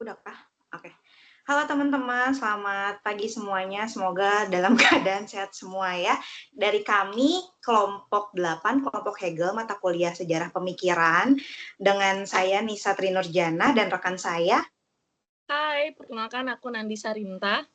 Udah kah? Oke. Halo teman-teman, selamat pagi semuanya. Semoga dalam keadaan sehat semua ya. Dari kami kelompok 8, kelompok Hegel, mata kuliah Sejarah Pemikiran, dengan saya Nisa Trinurjana dan rekan saya. Hai, perkenalkan aku Nandi Sarinta.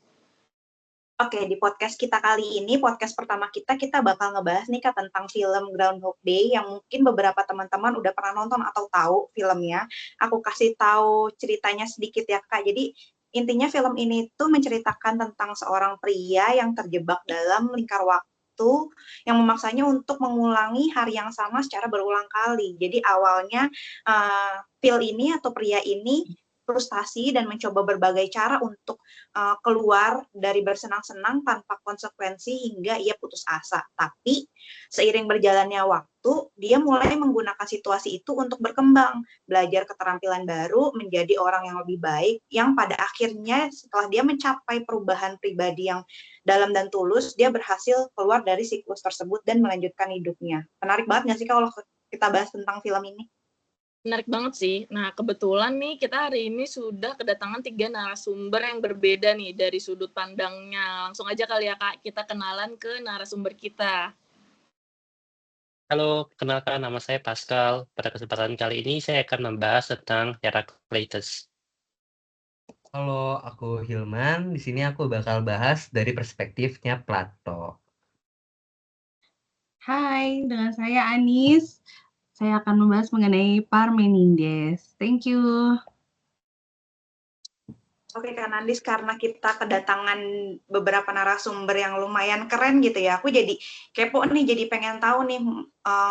Oke, di podcast kita kali ini, podcast pertama kita bakal ngebahas nih Kak tentang film Groundhog Day yang mungkin beberapa teman-teman udah pernah nonton atau tahu filmnya. Aku kasih tahu ceritanya sedikit ya Kak. Jadi intinya film ini tuh menceritakan tentang seorang pria yang terjebak dalam lingkar waktu yang memaksanya untuk mengulangi hari yang sama secara berulang kali. Jadi awalnya Phil ini atau pria ini frustasi dan mencoba berbagai cara untuk keluar dari bersenang-senang tanpa konsekuensi hingga ia putus asa. Tapi seiring berjalannya waktu, dia mulai menggunakan situasi itu untuk berkembang, belajar keterampilan baru, menjadi orang yang lebih baik, yang pada akhirnya setelah dia mencapai perubahan pribadi yang dalam dan tulus, dia berhasil keluar dari siklus tersebut dan melanjutkan hidupnya. Menarik banget nggak sih kalau kita bahas tentang film ini? Menarik banget sih. Nah, kebetulan nih kita hari ini sudah kedatangan 3 narasumber yang berbeda nih dari sudut pandangnya. Langsung aja kali ya Kak, kita kenalan ke narasumber kita. Halo, perkenalkan nama saya Pascal. Pada kesempatan kali ini saya akan membahas tentang Heraclitus. Halo, aku Hilman. Di sini aku bakal bahas dari perspektifnya Plato. Hai, dengan saya Anis. Saya akan membahas mengenai Parmenides. Thank you. Oke, Kak Nandis, karena kita kedatangan beberapa narasumber yang lumayan keren gitu ya, aku jadi kepo nih, jadi pengen tahu nih,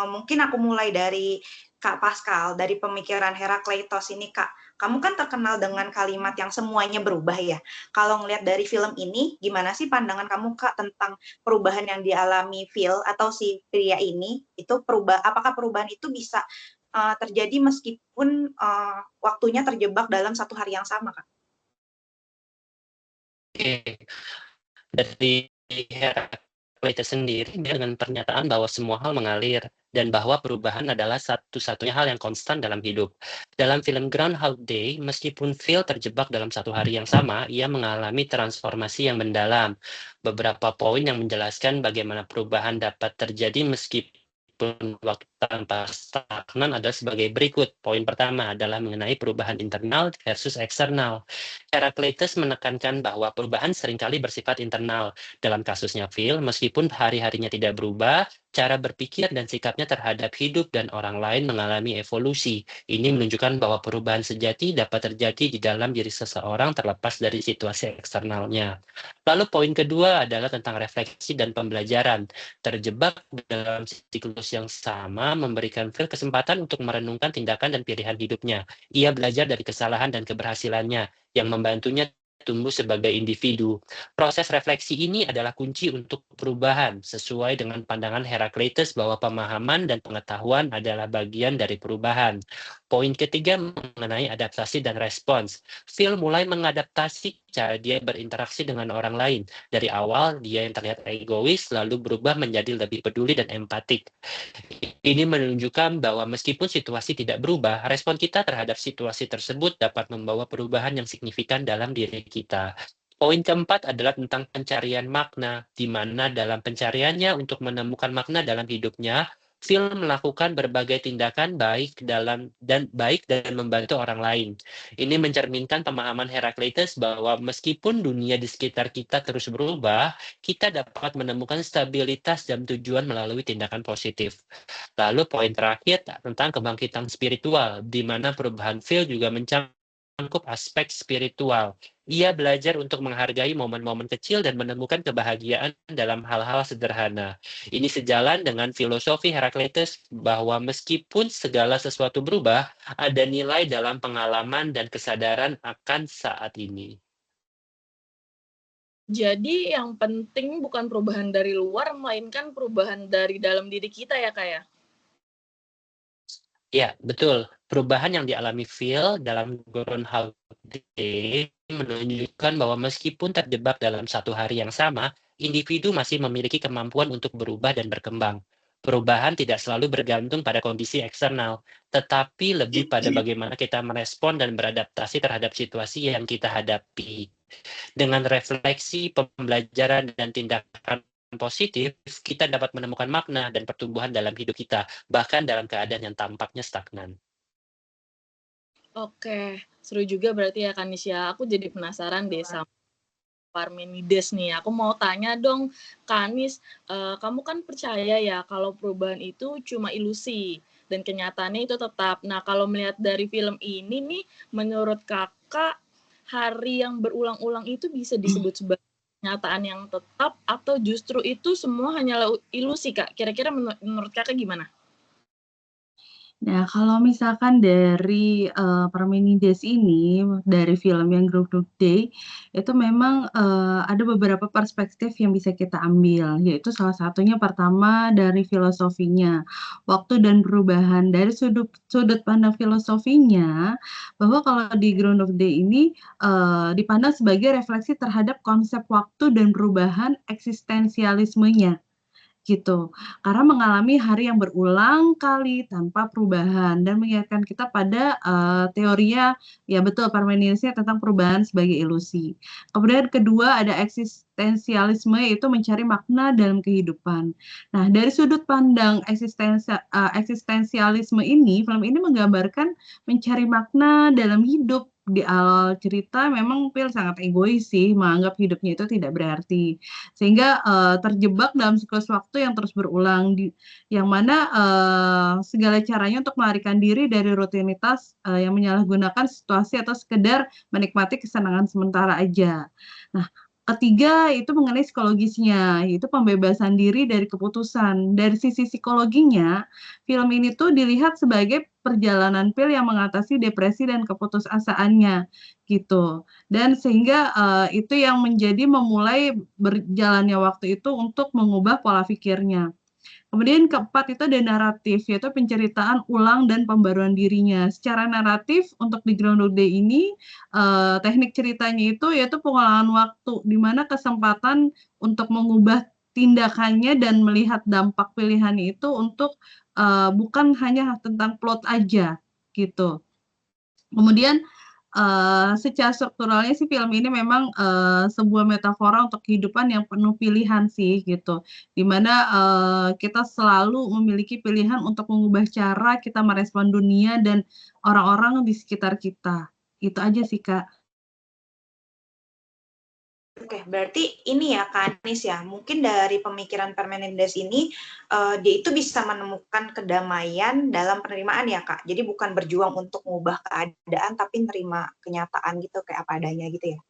mungkin aku mulai dari Kak Pascal, dari pemikiran Herakleitos ini, Kak. Kamu kan terkenal dengan kalimat yang semuanya berubah ya. Kalau ngelihat dari film ini, gimana sih pandangan kamu, Kak, tentang perubahan yang dialami Phil atau si pria ini? Itu apakah perubahan itu bisa terjadi meskipun waktunya terjebak dalam satu hari yang sama, Kak? Oke, dari Heraclitus sendiri dia dengan pernyataan bahwa semua hal mengalir dan bahwa perubahan adalah satu-satunya hal yang konstan dalam hidup. Dalam film Groundhog Day, meskipun Phil terjebak dalam satu hari yang sama, ia mengalami transformasi yang mendalam. Beberapa poin yang menjelaskan bagaimana perubahan dapat terjadi meskipun waktu tanpa stagnan adalah sebagai berikut. Poin pertama adalah mengenai perubahan internal versus eksternal. Heraclitus menekankan bahwa perubahan seringkali bersifat internal. Dalam kasusnya Phil, meskipun hari-harinya tidak berubah, cara berpikir dan sikapnya terhadap hidup dan orang lain mengalami evolusi. Ini menunjukkan bahwa perubahan sejati dapat terjadi di dalam diri seseorang terlepas dari situasi eksternalnya. Lalu poin kedua adalah tentang refleksi dan pembelajaran. Terjebak dalam siklus yang sama memberikan Phil kesempatan untuk merenungkan tindakan dan pilihan hidupnya. Ia belajar dari kesalahan dan keberhasilannya yang membantunya tumbuh sebagai individu. Proses refleksi ini adalah kunci untuk perubahan, sesuai dengan pandangan Heraclitus bahwa pemahaman dan pengetahuan adalah bagian dari perubahan. Poin ketiga mengenai adaptasi dan respons. Phil mulai mengadaptasi cara dia berinteraksi dengan orang lain. Dari awal, dia yang terlihat egois, lalu berubah menjadi lebih peduli dan empatik. Ini menunjukkan bahwa meskipun situasi tidak berubah, respon kita terhadap situasi tersebut dapat membawa perubahan yang signifikan dalam diri kita. Poin keempat adalah tentang pencarian makna, di mana dalam pencariannya untuk menemukan makna dalam hidupnya, Phil melakukan berbagai tindakan baik dan membantu orang lain. Ini mencerminkan pemahaman Heraclitus bahwa meskipun dunia di sekitar kita terus berubah, kita dapat menemukan stabilitas dan tujuan melalui tindakan positif. Lalu poin terakhir tentang kebangkitan spiritual, di mana perubahan Phil juga mencangkup aspek spiritual. Ia belajar untuk menghargai momen-momen kecil dan menemukan kebahagiaan dalam hal-hal sederhana. Ini sejalan dengan filosofi Heraclitus bahwa meskipun segala sesuatu berubah, ada nilai dalam pengalaman dan kesadaran akan saat ini. Jadi yang penting bukan perubahan dari luar, melainkan perubahan dari dalam diri kita ya Kak ya? Ya, betul. Perubahan yang dialami Phil dalam Groundhog Day menunjukkan bahwa meskipun terjebak dalam satu hari yang sama, individu masih memiliki kemampuan untuk berubah dan berkembang. perubahan tidak selalu bergantung pada kondisi eksternal, tetapi lebih pada bagaimana kita merespon dan beradaptasi terhadap situasi yang kita hadapi. Dengan refleksi, pembelajaran, dan tindakan positif, kita dapat menemukan makna dan pertumbuhan dalam hidup kita, bahkan dalam keadaan yang tampaknya stagnan. Oke, seru juga berarti ya Kanisya. Aku jadi penasaran deh sama Parmenides nih. Aku mau tanya dong, Kanis, kamu kan percaya ya kalau perubahan itu cuma ilusi dan kenyataannya itu tetap. Nah, kalau melihat dari film ini nih, menurut kakak, hari yang berulang-ulang itu bisa disebut sebagai kenyataan yang tetap atau justru itu semua hanyalah ilusi, Kak? Kira-kira menurut kakak gimana? Nah, kalau misalkan dari, Parmenides ini, dari film yang Groundhog Day, itu memang, ada beberapa perspektif yang bisa kita ambil, yaitu salah satunya pertama dari filosofinya, waktu dan perubahan. Dari sudut pandang filosofinya, bahwa kalau di Groundhog Day ini, dipandang sebagai refleksi terhadap konsep waktu dan perubahan eksistensialismenya. Gitu. Karena mengalami hari yang berulang kali tanpa perubahan dan mengingatkan kita pada, teorinya ya betul Parmenides-nya tentang perubahan sebagai ilusi. Kemudian kedua ada eksistensialisme yaitu mencari makna dalam kehidupan. Nah dari sudut pandang eksistensialisme ini, film ini menggambarkan mencari makna dalam hidup. Di awal cerita memang Phil sangat egois sih, menganggap hidupnya itu tidak berarti. Sehingga, terjebak dalam siklus waktu yang terus berulang yang mana, segala caranya untuk melarikan diri dari rutinitas, yang menyalahgunakan situasi atau sekedar menikmati kesenangan sementara aja. Nah, ketiga itu mengenai psikologisnya, yaitu pembebasan diri dari keputusan. Dari sisi psikologinya, film ini tuh dilihat sebagai perjalanan Phil yang mengatasi depresi dan keputusasaannya, gitu. Dan sehingga, itu yang menjadi memulai berjalannya waktu itu untuk mengubah pola pikirnya. Kemudian keempat itu ada naratif, yaitu penceritaan ulang dan pembaruan dirinya. Secara naratif untuk di Groundhog Day ini, teknik ceritanya itu yaitu pengulangan waktu, di mana kesempatan untuk mengubah tindakannya dan melihat dampak pilihannya itu untuk, bukan hanya tentang plot aja, gitu. Kemudian, secara strukturalnya sih film ini memang, sebuah metafora untuk kehidupan yang penuh pilihan sih gitu, di mana, kita selalu memiliki pilihan untuk mengubah cara kita merespon dunia dan orang-orang di sekitar kita. Itu aja sih, Kak. Oke, berarti ini ya Kak Anies ya, mungkin dari pemikiran Parmenides ini, dia itu bisa menemukan kedamaian dalam penerimaan ya Kak? Jadi bukan berjuang untuk mengubah keadaan, tapi nerima kenyataan gitu, kayak apa adanya gitu ya?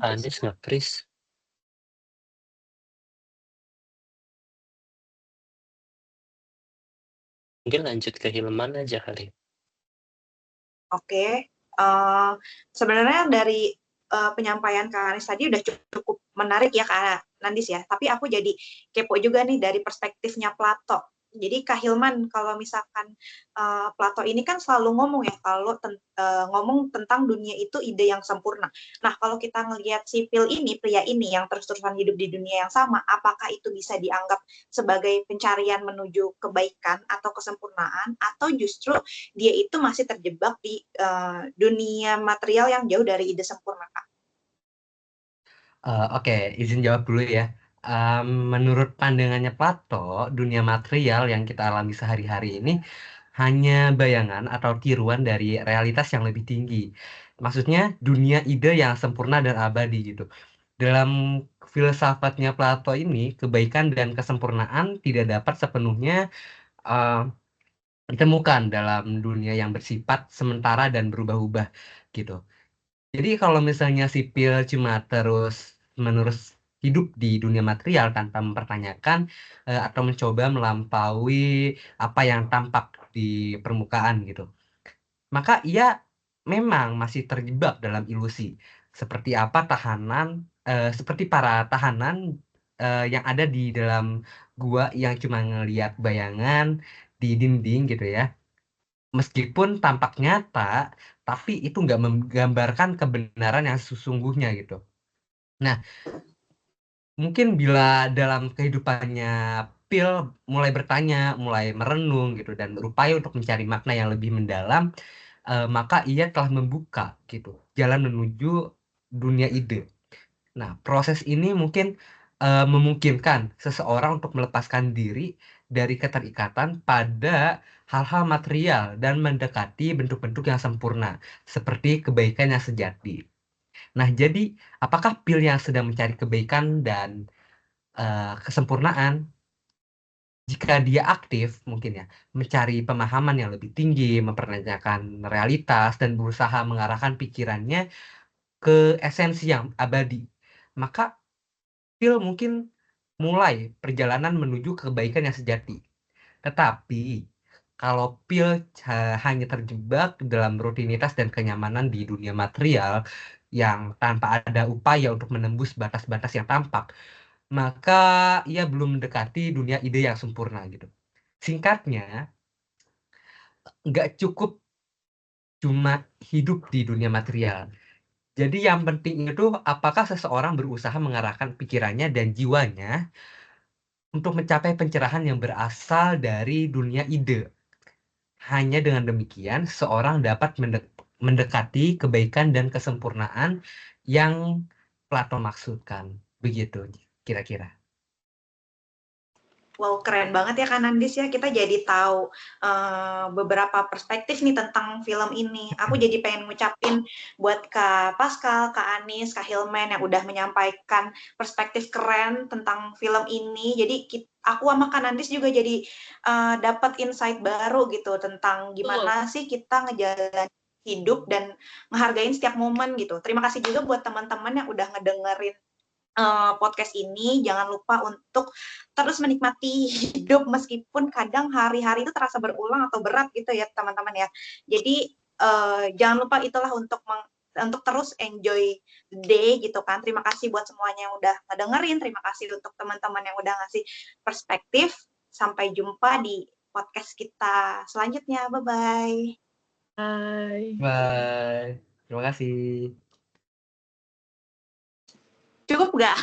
Anies nge-freeze. Mungkin lanjut ke Hilman aja kali. Oke, sebenarnya dari, penyampaian Kak Anies tadi udah cukup menarik ya Kak Nandis ya, tapi aku jadi kepo juga nih dari perspektifnya Plato. Jadi Kak Hilman, kalau misalkan, Plato ini kan selalu ngomong ya kalau ngomong tentang dunia itu ide yang sempurna. Nah, kalau kita ngelihat si Phil ini, pria ini yang terus-terusan hidup di dunia yang sama, apakah itu bisa dianggap sebagai pencarian menuju kebaikan atau kesempurnaan, atau justru dia itu masih terjebak di dunia material yang jauh dari ide sempurna, Kak? Oke, izin jawab dulu ya. Menurut pandangannya Plato, dunia material yang kita alami sehari-hari ini hanya bayangan atau tiruan dari realitas yang lebih tinggi. Maksudnya dunia ide yang sempurna dan abadi gitu. Dalam filsafatnya Plato ini, kebaikan dan kesempurnaan tidak dapat sepenuhnya uh, ditemukan dalam dunia yang bersifat sementara dan berubah-ubah gitu. Jadi kalau misalnya sipil cuma terus menerus hidup di dunia material tanpa mempertanyakan atau mencoba melampaui apa yang tampak di permukaan gitu, maka ia memang masih terjebak dalam ilusi. Seperti apa seperti para tahanan yang ada di dalam gua yang cuma ngelihat bayangan di dinding gitu ya. meskipun tampak nyata, tapi itu nggak menggambarkan kebenaran yang sesungguhnya gitu. Nah, mungkin bila dalam kehidupannya Pil mulai bertanya, mulai merenung gitu, dan berupaya untuk mencari makna yang lebih mendalam, maka ia telah membuka gitu jalan menuju dunia ide. Nah, proses ini mungkin memungkinkan seseorang untuk melepaskan diri dari keterikatan pada hal-hal material dan mendekati bentuk-bentuk yang sempurna, seperti kebaikan yang sejati. Nah, jadi apakah Pil yang sedang mencari kebaikan dan kesempurnaan, jika dia aktif mungkin ya, mencari pemahaman yang lebih tinggi, mempertanyakan realitas, dan berusaha mengarahkan pikirannya ke esensi yang abadi, maka Phil mungkin mulai perjalanan menuju kebaikan yang sejati. Tetapi kalau Phil hanya terjebak dalam rutinitas dan kenyamanan di dunia material yang tanpa ada upaya untuk menembus batas-batas yang tampak, maka ia belum mendekati dunia ide yang sempurna gitu. Singkatnya, nggak cukup cuma hidup di dunia material. Jadi yang penting itu apakah seseorang berusaha mengarahkan pikirannya dan jiwanya untuk mencapai pencerahan yang berasal dari dunia ide. Hanya dengan demikian, seorang dapat mendekati kebaikan dan kesempurnaan yang Plato maksudkan. Begitu kira-kira. Wow, keren banget ya Kak Nandis ya. Kita jadi tahu beberapa perspektif nih tentang film ini. Aku jadi pengen ngucapin buat Kak Pascal, Kak Anis, Kak Hilman yang udah menyampaikan perspektif keren tentang film ini. Jadi aku sama Kak Nandis juga jadi dapat insight baru gitu tentang gimana sih kita ngejalan hidup dan ngehargain setiap momen gitu. Terima kasih juga buat teman-teman yang udah ngedengerin podcast ini. Jangan lupa untuk terus menikmati hidup meskipun kadang hari-hari itu terasa berulang atau berat gitu ya teman-teman ya. Jadi jangan lupa itulah untuk terus enjoy the day gitu kan. Terima kasih buat semuanya yang udah ngedengerin. Terima kasih untuk teman-teman yang udah ngasih perspektif. Sampai jumpa di podcast kita selanjutnya. Bye-bye. Bye. Bye. Terima kasih. Cukup nggak?